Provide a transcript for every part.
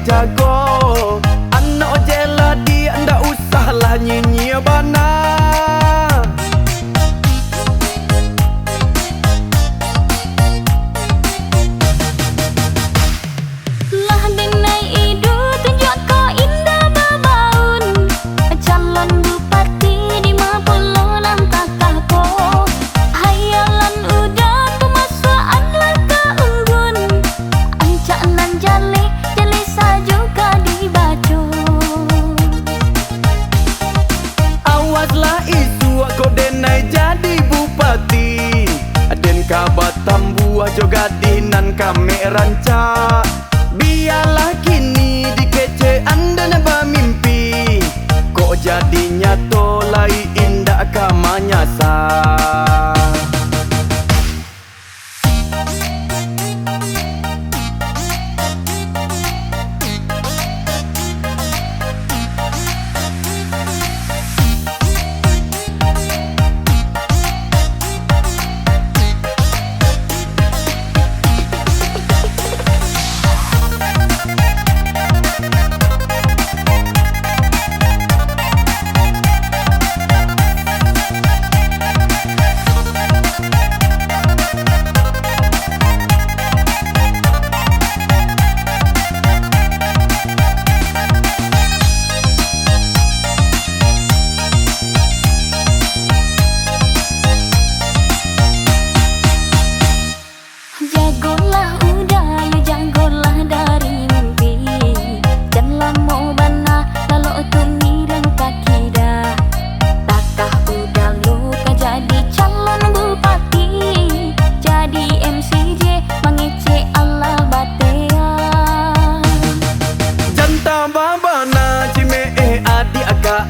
jago. Anak jela dia ndak usahlah nyanyi bana. Jadi bupati Den Kabatam buah jogadinan kami rancak. Biarlah kini dikece anda naba mimpi. Kok jadinya tolai indah kamanya sah.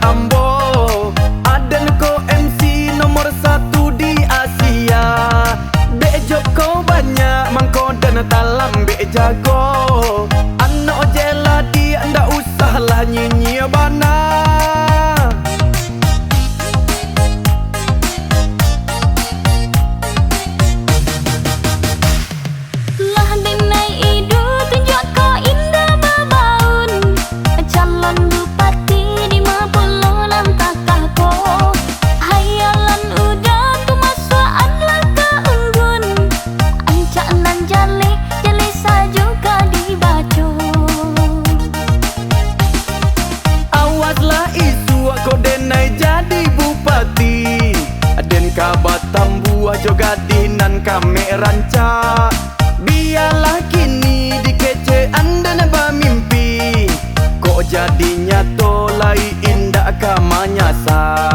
Ambo Aden ko MC nomor 1 di Asia. Bek kau banyak mangko dan talam bek jago. Anak jela dia ndak usahlah nyanyi bana. Jadi bupati Den Kabatam buah jogadinan kami rancak. Biarlah kini dikece anda naba mimpi. Kok jadinya tolai indah kamanya sah.